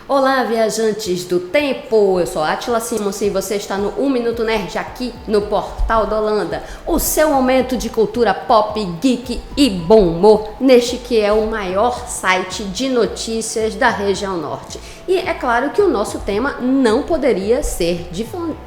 Olá, viajantes do tempo! Eu sou Átila Simonsen e você está no 1 Minuto Nerd aqui no Portal da Holanda. O seu momento de cultura pop, geek e bom humor neste que é o maior site de notícias da região norte. E é claro que o nosso tema não poderia ser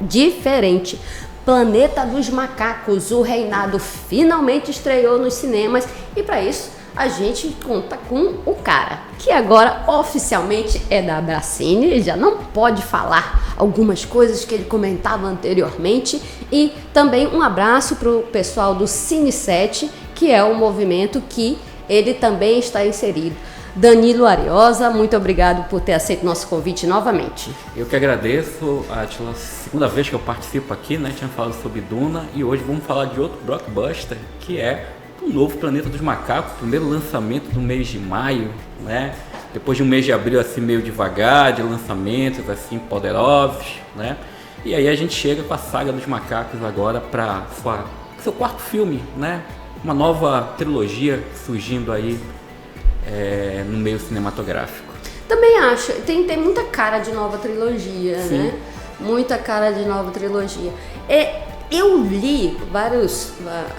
diferente. Planeta dos Macacos, o reinado finalmente estreou nos cinemas e para isso a gente conta com o cara, que agora oficialmente é da Abracine, ele já não pode falar algumas coisas que ele comentava anteriormente, e também um abraço para o pessoal do Cine7, que é o movimento que ele também está inserido. Danilo Ariosa, muito obrigado por ter aceito nosso convite novamente. Eu que agradeço, Átila, segunda vez que eu participo aqui, né? Tinha falado sobre Duna e hoje vamos falar de outro blockbuster, que é o novo Planeta dos Macacos, primeiro lançamento do mês de maio, né? Depois de um mês de abril assim meio devagar, de lançamentos assim poderosos, né? E aí a gente chega com a saga dos macacos agora para seu quarto filme, né? Uma nova trilogia surgindo aí no meio cinematográfico. Também acho, tem muita cara de nova trilogia, Sim. né? Muita cara de nova trilogia. Eu li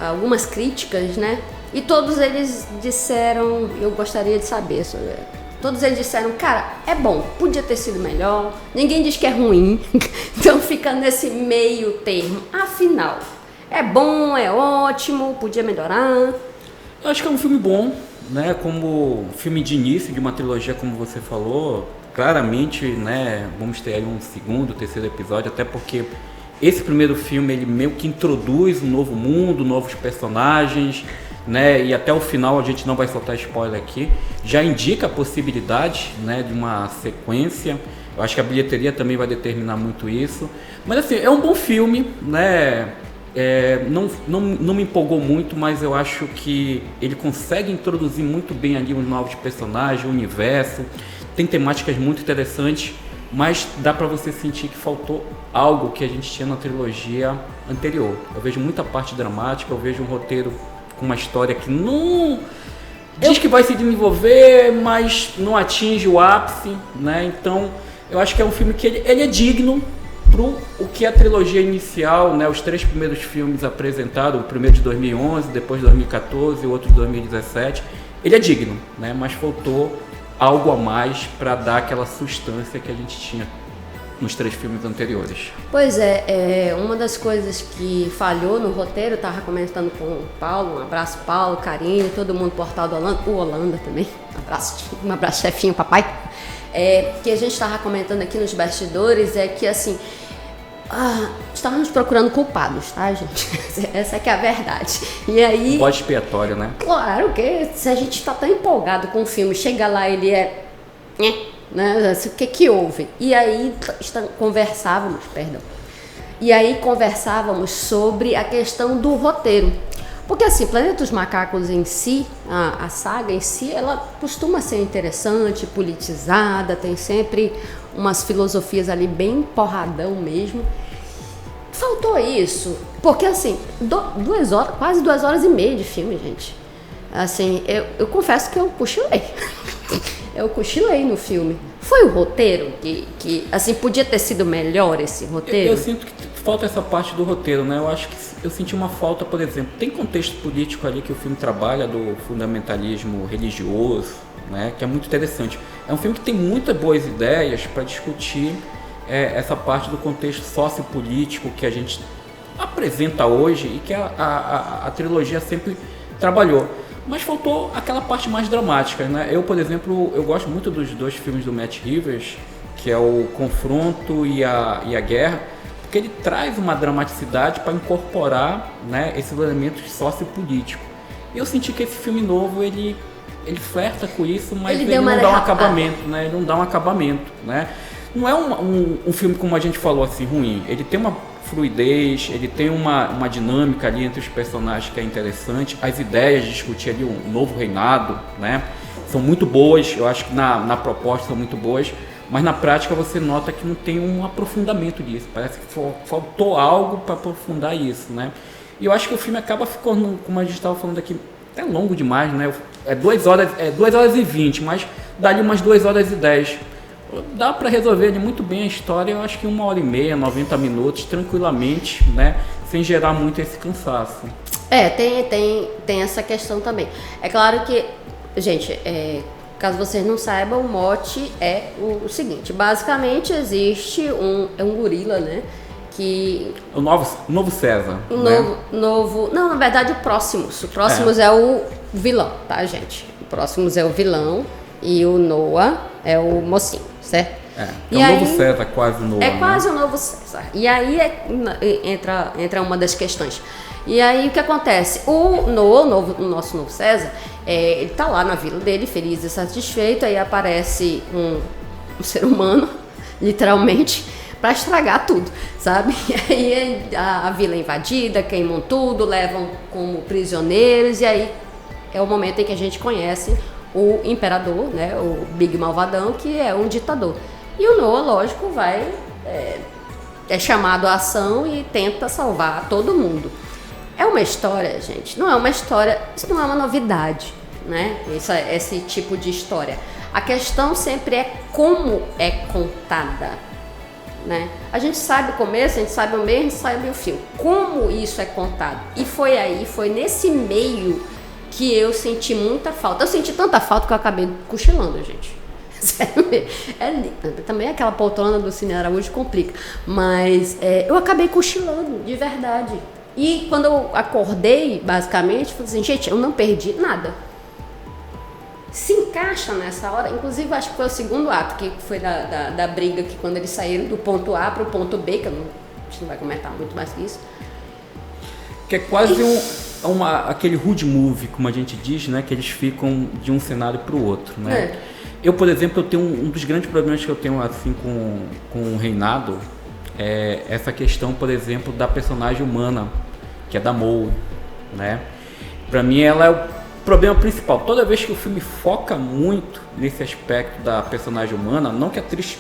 algumas críticas, né? E todos eles disseram, eu gostaria de saber sobre. Todos eles disseram, cara, é bom, podia ter sido melhor. Ninguém diz que é ruim, então fica nesse meio termo. Afinal, é bom, é ótimo, podia melhorar. Eu acho que é um filme bom, né? Como filme de início de uma trilogia, como você falou, claramente, né? Vamos ter aí um segundo, terceiro episódio, até porque esse primeiro filme, ele meio que introduz um novo mundo, novos personagens, né? E até o final, a gente não vai soltar spoiler aqui, já indica a possibilidade, né, de uma sequência. Eu acho que a bilheteria também vai determinar muito isso. Mas assim, é um bom filme, né? Não me empolgou muito, mas eu acho que ele consegue introduzir muito bem ali os novos personagens, o universo. Tem temáticas muito interessantes, mas dá pra você sentir que faltou algo que a gente tinha na trilogia anterior. Eu vejo muita parte dramática, eu vejo um roteiro com uma história que não diz que vai se desenvolver, mas não atinge o ápice, né? Então, eu acho que é um filme que ele é digno pro o que a trilogia inicial, né? Os três primeiros filmes apresentados, o primeiro de 2011, depois de 2014 e o outro de 2017, ele é digno, né? Mas faltou algo a mais para dar aquela substância que a gente tinha nos três filmes anteriores. Pois é, uma das coisas que falhou no roteiro, eu estava comentando com o Paulo, um abraço Paulo, Karine, todo mundo do Portal da Holanda, o Holanda também, um abraço chefinho, papai, que a gente estava comentando aqui nos bastidores, é que assim, estávamos procurando culpados, tá, gente? Essa é que é a verdade. E aí... Bode expiatório, né? Claro que se a gente está tão empolgado com o filme, chega lá ele né? O que houve? E aí conversávamos sobre a questão do roteiro. Porque assim, Planeta dos Macacos em si, a saga em si, ela costuma ser interessante, politizada, tem sempre umas filosofias ali bem porradão mesmo. Faltou isso, porque assim, quase 2 horas e meia de filme, gente. Assim, eu confesso que eu cochilei. Eu cochilei no filme. Foi o roteiro que assim, podia ter sido melhor esse roteiro? Eu sinto que falta essa parte do roteiro, né? Eu acho que eu senti uma falta, por exemplo, tem contexto político ali que o filme trabalha, do fundamentalismo religioso, né? Que é muito interessante. É um filme que tem muitas boas ideias para discutir essa parte do contexto sociopolítico que a gente apresenta hoje e que a trilogia sempre trabalhou. Mas faltou aquela parte mais dramática, né? Eu, por exemplo, eu gosto muito dos dois filmes do Matt Reeves, que é o Confronto e a Guerra, porque ele traz uma dramaticidade para incorporar, né, esses elementos sociopolíticos. E eu senti que esse filme novo, ele flerta com isso, mas ele não dá um acabamento, né? Ele não dá um acabamento, né? Não é um filme, como a gente falou, assim, ruim. Ele tem uma fluidez, ele tem uma dinâmica ali entre os personagens que é interessante. As ideias de discutir ali um novo reinado, né, são muito boas. Eu acho que na proposta são muito boas, mas na prática você nota que não tem um aprofundamento disso. Parece que faltou algo para aprofundar isso, né? E eu acho que o filme acaba ficando, como a gente estava falando aqui, até longo demais, né? É 2 horas e 20, mas dali umas 2 horas e 10. dá para resolver ali muito bem a história, eu acho que 1h30, 90 minutos, tranquilamente, né? Sem gerar muito esse cansaço. Tem essa questão também. É claro que, gente, caso vocês não saibam, o mote é o seguinte: basicamente existe um gorila, né? Que O novo César. Não, na verdade o Próximos. O Próximos é o vilão, tá, gente? O Próximos é o vilão e o Noah é o mocinho, certo? É o novo César, quase o Noah. É quase o novo César. E aí entra uma das questões. E aí o que acontece? O Noah, o nosso novo César, ele tá lá na vila dele, feliz e satisfeito, aí aparece um ser humano, literalmente, para estragar tudo, sabe? E aí a vila é invadida, queimam tudo, levam como prisioneiros, e aí é o momento em que a gente conhece o imperador, né, o Big Malvadão, que é um ditador. E o Noah, lógico, é chamado à ação e tenta salvar todo mundo. É uma história, gente, não é uma história, isso não é uma novidade, né? Esse tipo de história. A questão sempre é como é contada, né? A gente sabe o começo, a gente sabe o meio, a gente sabe o fim. Como isso é contado? E foi nesse meio que eu senti muita falta. Eu senti tanta falta que eu acabei cochilando, gente. Sério, também aquela poltrona do Cine Araújo complica. Mas eu acabei cochilando, de verdade. E quando eu acordei, basicamente, falei assim, gente, eu não perdi nada. Se encaixa nessa hora, inclusive acho que foi o segundo ato, que foi da briga, que quando eles saíram do ponto A para o ponto B, que a gente não vai comentar muito mais que isso. Que é quase aquele road movie, como a gente diz, né? Que eles ficam de um cenário para o outro, né? Eu, por exemplo, eu tenho um dos grandes problemas que eu tenho assim com o Reinado, é essa questão, por exemplo, da personagem humana, que é da Moe, né? Para mim ela é o problema principal. Toda vez que o filme foca muito nesse aspecto da personagem humana, não que a atriz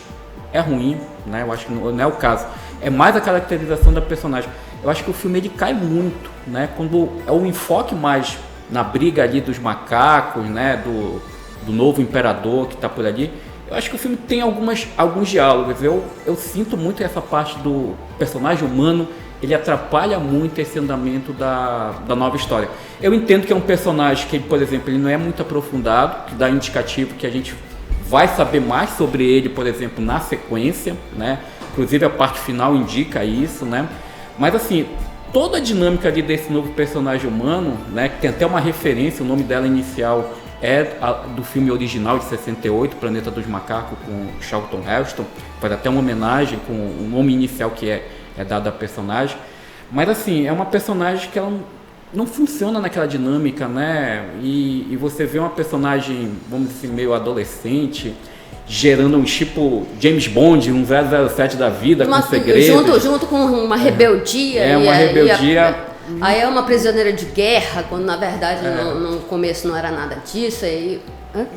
é ruim, né? Eu acho que não é o caso. É mais a caracterização da personagem. Eu acho que o filme ele cai muito, né? Quando é o enfoque mais na briga ali dos macacos, né? Do novo imperador que está por ali. Eu acho que o filme tem alguns diálogos. Eu sinto muito essa parte do personagem humano. Ele atrapalha muito esse andamento da nova história. Eu entendo que é um personagem que, por exemplo, ele não é muito aprofundado, que dá indicativo que a gente vai saber mais sobre ele, por exemplo, na sequência, né? Inclusive a parte final indica isso, né? Mas assim, toda a dinâmica ali desse novo personagem humano, né? Que tem até uma referência, o nome dela inicial do filme original de 68, Planeta dos Macacos, com Charlton Heston, faz até uma homenagem com o nome inicial que é dado à personagem. Mas assim, é uma personagem que ela não funciona naquela dinâmica, né? E você vê uma personagem, vamos dizer, meio adolescente, gerando um tipo James Bond, um 007 da vida, com segredos. Junto com uma rebeldia. Uma rebeldia. Aí é uma prisioneira de guerra, quando na verdade no começo não era nada disso. Aí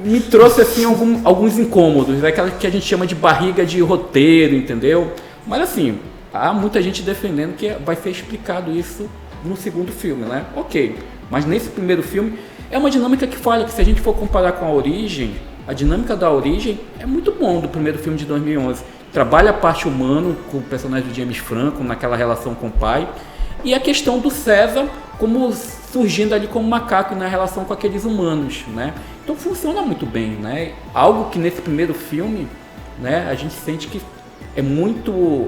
me trouxe assim alguns incômodos, aquela que a gente chama de barriga de roteiro, entendeu? Mas assim, há muita gente defendendo que vai ser explicado isso no segundo filme, né? Ok, mas nesse primeiro filme é uma dinâmica que falha, que se a gente for comparar com a origem, a dinâmica da origem é muito bom do primeiro filme de 2011. Trabalha a parte humana com o personagem do James Franco, naquela relação com o pai, e a questão do César como surgindo ali como macaco na relação com aqueles humanos, né? Então funciona muito bem, né? Algo que nesse primeiro filme, né, a gente sente que é muito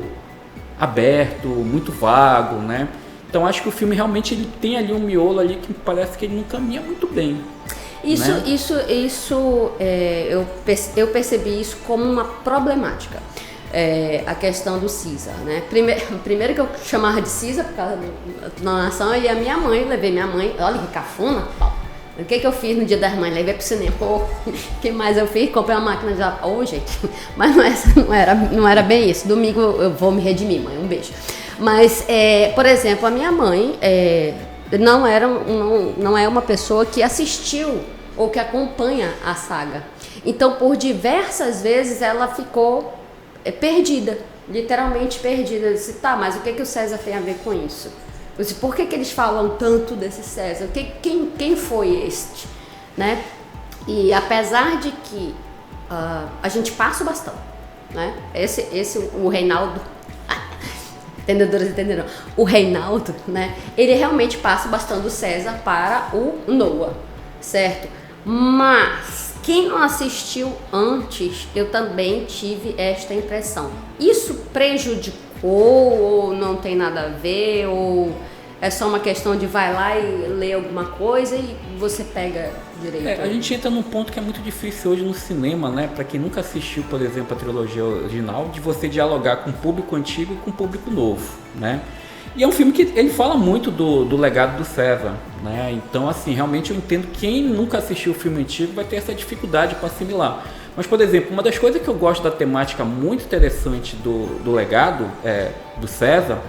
aberto, muito vago, né? Então acho que o filme realmente ele tem ali um miolo ali que parece que ele não caminha muito bem. Eu percebi isso como uma problemática. A questão do César, né? Primeiro que eu chamava de César por causa da nação, e a minha mãe, levei minha mãe, olha que cafona, o que eu fiz no dia das mães? Levei pro cinema. O que mais eu fiz? Comprei uma máquina de... gente, mas não era bem isso. Domingo eu vou me redimir, mãe, um beijo. Mas, por exemplo, a minha mãe não é uma pessoa que assistiu ou que acompanha a saga. Então, por diversas vezes, ela ficou perdida, literalmente perdida. Eu disse, tá, mas o que o César tem a ver com isso? Eu disse, por que eles falam tanto desse César? Quem foi este? Né? E apesar de que a gente passa o bastão, né? O Reinaldo, entendedores entenderão, o Reinaldo, né? Ele realmente passa o bastão do César para o Noah, certo? Mas quem não assistiu antes, eu também tive esta impressão. Isso prejudicou ou não tem nada a ver, ou é só uma questão de vai lá e lê alguma coisa e você pega direito? A gente entra num ponto que é muito difícil hoje no cinema, né? Para quem nunca assistiu, por exemplo, a trilogia original, de você dialogar com o público antigo e com o público novo, né? E é um filme que ele fala muito do legado do César, né? Então, assim, realmente eu entendo que quem nunca assistiu o filme antigo vai ter essa dificuldade para assimilar. Mas, por exemplo, uma das coisas que eu gosto da temática muito interessante do legado do César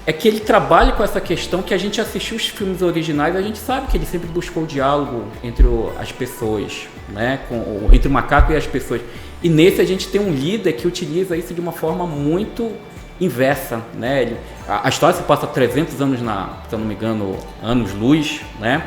é que ele trabalha com essa questão que a gente assistiu os filmes originais, a gente sabe que ele sempre buscou o diálogo entre as pessoas, né? Entre o macaco e as pessoas. E nesse a gente tem um líder que utiliza isso de uma forma muito inversa, né? A história se passa 300 anos se eu não me engano, anos-luz, né?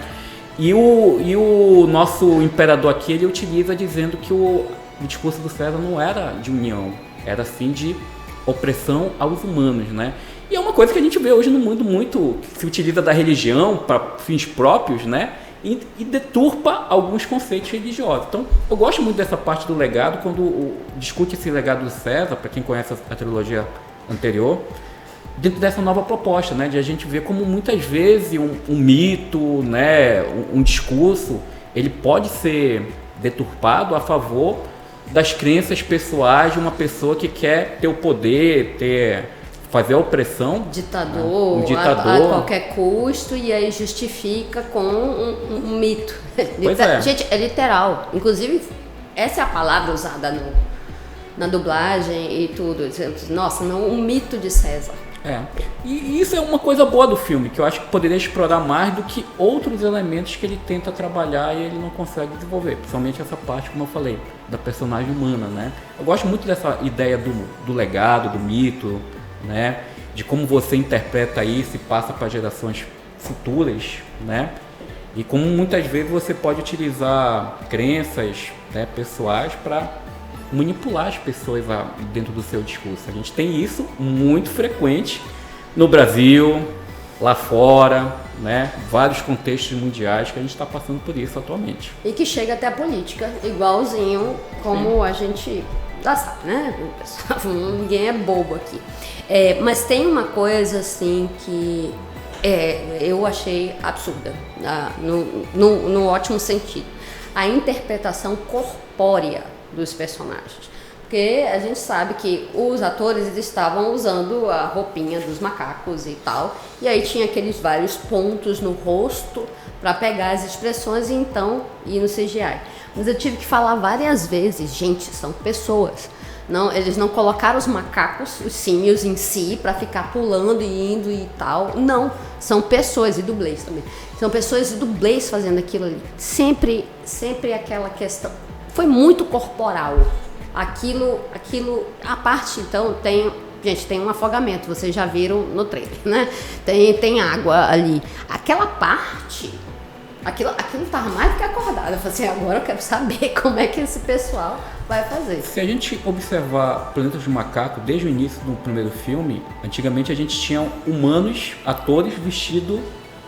E o nosso imperador aqui, ele utiliza dizendo que o discurso do César não era de união, era sim de opressão aos humanos, né? E é uma coisa que a gente vê hoje no mundo muito, que se utiliza da religião para fins próprios, né? E deturpa alguns conceitos religiosos. Então, eu gosto muito dessa parte do legado, quando discute esse legado do César, para quem conhece a trilogia anterior, dentro dessa nova proposta, né, de a gente ver como muitas vezes um mito, né, um discurso, ele pode ser deturpado a favor das crenças pessoais de uma pessoa que quer ter o poder, fazer a opressão, ditador, um ditador a qualquer custo, e aí justifica com um mito. Pois é. Gente, é literal. Inclusive, essa é a palavra usada na dublagem e tudo. Nossa, não, um mito de César. E isso é uma coisa boa do filme, que eu acho que poderia explorar mais do que outros elementos que ele tenta trabalhar e ele não consegue desenvolver, principalmente essa parte, como eu falei, da personagem humana, né? Eu gosto muito dessa ideia do legado, do mito, né? De como você interpreta isso e passa para gerações futuras, né? E como muitas vezes você pode utilizar crenças, né, pessoais para manipular as pessoas dentro do seu discurso. A gente tem isso muito frequente no Brasil, lá fora, né? Vários contextos mundiais que a gente está passando por isso atualmente. E que chega até a política, igualzinho como Sim. A gente já sabe, né? Ninguém é bobo aqui. Mas tem uma coisa assim que eu achei absurda, no ótimo sentido. A interpretação corpórea dos personagens, porque a gente sabe que os atores eles estavam usando a roupinha dos macacos e tal, e aí tinha aqueles vários pontos no rosto para pegar as expressões e então ir no CGI. Mas eu tive que falar várias vezes, gente, são pessoas. Não, eles não colocaram os macacos, os símios em si, para ficar pulando e indo e tal. Não, são pessoas, e dublês também. São pessoas e dublês fazendo aquilo ali. Sempre aquela questão. Foi muito corporal. Aquilo, a parte, então, tem um afogamento, vocês já viram no trailer, né? Tem água ali. Aquela parte, aquilo tava mais do que acordado. Eu falei assim, agora eu quero saber como é que esse pessoal vai fazer. Se a gente observar Planeta dos Macacos, desde o início do primeiro filme, antigamente a gente tinha humanos, atores vestidos,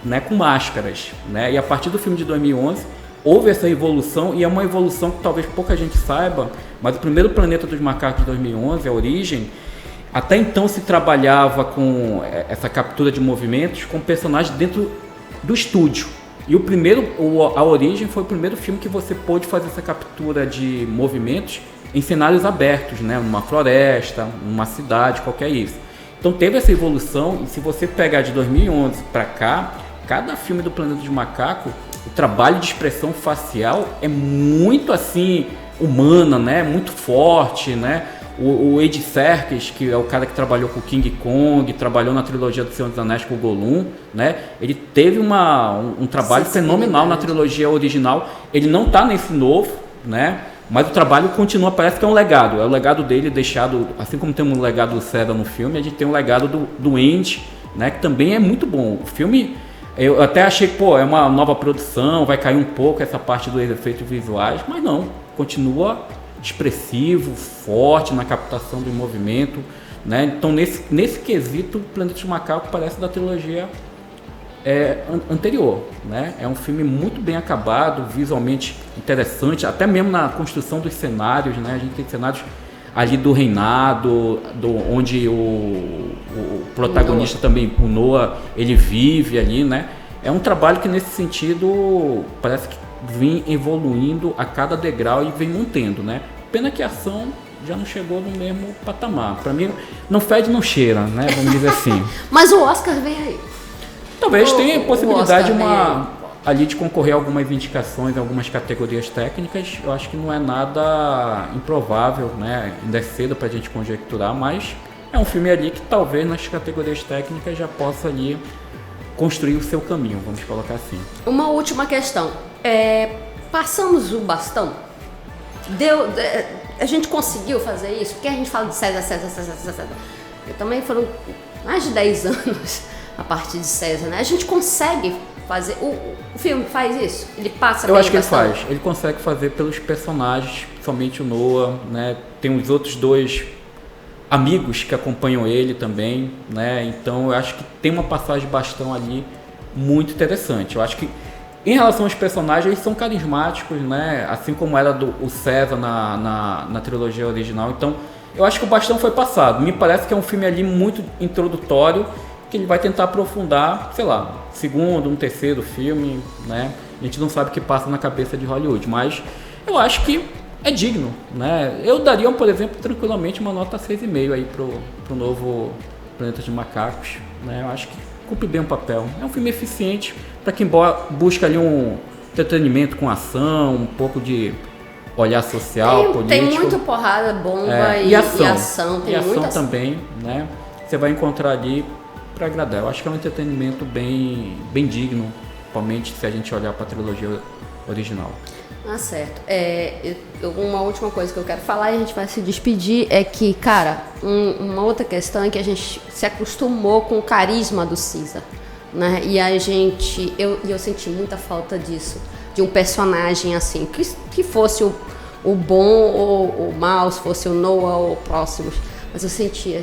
né, com máscaras, né? E a partir do filme de 2011, houve essa evolução, e é uma evolução que talvez pouca gente saiba, mas o primeiro Planeta dos Macacos de 2011, a origem, até então se trabalhava com essa captura de movimentos com personagens dentro do estúdio. E a origem foi o primeiro filme que você pôde fazer essa captura de movimentos em cenários abertos, né? Numa floresta, numa cidade, qualquer isso. Então teve essa evolução, e se você pegar de 2011 para cá, cada filme do Planeta dos Macacos, o trabalho de expressão facial é muito assim humana, né? Muito forte, né? O Andy Serkis, que é o cara que trabalhou com o King Kong, trabalhou na trilogia do Senhor dos Anéis com o Gollum, né? Ele teve um trabalho fenomenal na trilogia original. Ele não está nesse novo, né? Mas o trabalho continua, parece que é um legado. É o legado dele deixado, assim como temos um legado do César no filme, a gente tem um legado do Andy, né? Que também é muito bom. O filme, eu até achei que, é uma nova produção, vai cair um pouco essa parte dos efeitos visuais, mas não, continua expressivo, forte na captação do movimento, né? Então, nesse quesito, Planeta dos Macacos parece da trilogia anterior, né? É um filme muito bem acabado, visualmente interessante, até mesmo na construção dos cenários, né? A gente tem cenários ali do reinado, onde o protagonista também, o Noah, ele vive ali, né? É um trabalho que nesse sentido parece que vem evoluindo a cada degrau e vem mantendo, né? Pena que a ação já não chegou no mesmo patamar. Para mim, não fede, não cheira, né? Vamos dizer assim. Mas o Oscar vem aí. Talvez tenha possibilidade ali de concorrer a algumas indicações, em algumas categorias técnicas. Eu acho que não é nada improvável, né? Ainda é cedo para a gente conjecturar, mas é um filme ali que talvez nas categorias técnicas já possa ali construir o seu caminho, vamos colocar assim. Uma última questão. Passamos o bastão? A gente conseguiu fazer isso? Porque a gente fala de César. Eu também foram mais de 10 anos a partir de César, né? A gente consegue fazer... O filme faz isso? Ele passa... Eu acho que ele faz. Ele consegue fazer pelos personagens, somente o Noah, né? Tem os outros dois amigos que acompanham ele também, né? Então eu acho que tem uma passagem de bastão ali muito interessante. Eu acho que em relação aos personagens, eles são carismáticos, né? Assim como era o César na trilogia original. Então eu acho que o bastão foi passado. Me parece que é um filme ali muito introdutório, que ele vai tentar aprofundar, sei lá, segundo, terceiro filme, né? A gente não sabe o que passa na cabeça de Hollywood, mas eu acho que é digno, né? Eu daria, por exemplo, tranquilamente uma nota 6,5 aí pro novo Planeta de Macacos, né? Eu acho que cumpre bem o papel. É um filme eficiente para quem busca ali um entretenimento com ação, um pouco de olhar social, político. Tem muito porrada, bomba e ação. Tem ação também, né? Você vai encontrar ali para agradar. Eu acho que é um entretenimento bem digno, principalmente se a gente olhar para a trilogia original. Certo. Uma última coisa que eu quero falar e a gente vai se despedir é que, cara, uma outra questão é que a gente se acostumou com o carisma do Caesar, né? E eu senti muita falta disso, de um personagem assim, que fosse o bom ou o mal, se fosse o Noah ou o Próximos, mas eu senti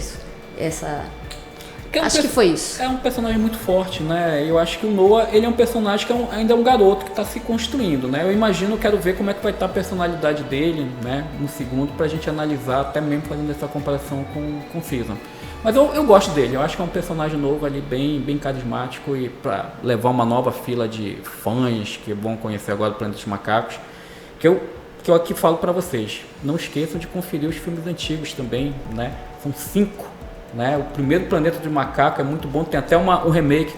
acho que foi isso. É um personagem muito forte, né? Eu acho que o Noah, ele é um personagem que ainda é um garoto que está se construindo, né? Eu imagino, quero ver como é que vai estar a personalidade dele, né? No segundo, pra gente analisar, até mesmo fazendo essa comparação com o Caesar. Mas eu gosto dele, eu acho que é um personagem novo ali, bem carismático, e para levar uma nova fila de fãs que vão conhecer agora o Planeta dos Macacos, que eu aqui falo para vocês, não esqueçam de conferir os filmes antigos também, né? São 5. Né? O primeiro Planeta de Macaco é muito bom, tem até um remake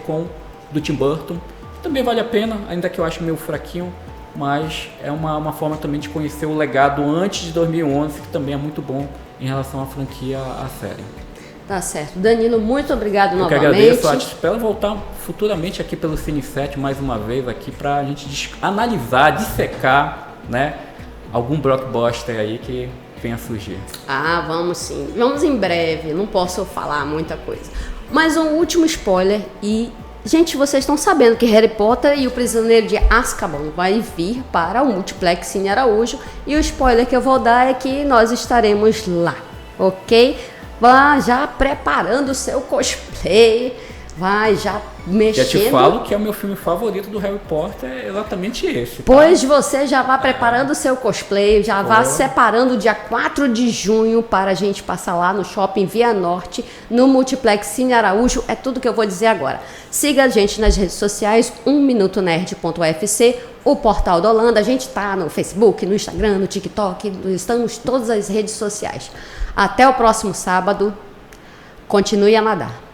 do Tim Burton, que também vale a pena, ainda que eu acho meio fraquinho, mas é uma forma também de conhecer o legado antes de 2011, que também é muito bom em relação à franquia, à série. Tá certo. Danilo, muito obrigado novamente. Eu que agradeço, espero voltar futuramente aqui pelo Cine 7 mais uma vez aqui para a gente analisar, dissecar, né, algum blockbuster aí que venha a surgir. Vamos sim. Vamos em breve. Não posso falar muita coisa. Mas um último spoiler e... Gente, vocês estão sabendo que Harry Potter e o Prisioneiro de Azkaban vai vir para o Multiplex Cine Araújo. E o spoiler que eu vou dar é que nós estaremos lá, ok? Vá já preparando o seu cosplay. Vai já mexendo. Já te falo que é o meu filme favorito do Harry Potter, é exatamente esse. Tá? Pois você já vá preparando o seu cosplay, já vá separando o dia 4 de junho para a gente passar lá no Shopping Via Norte, no Multiplex Cine Araújo. É tudo que eu vou dizer agora. Siga a gente nas redes sociais, 1minutonerd.ufc, o Portal da Holanda. A gente está no Facebook, no Instagram, no TikTok, estamos em todas as redes sociais. Até o próximo sábado. Continue a nadar.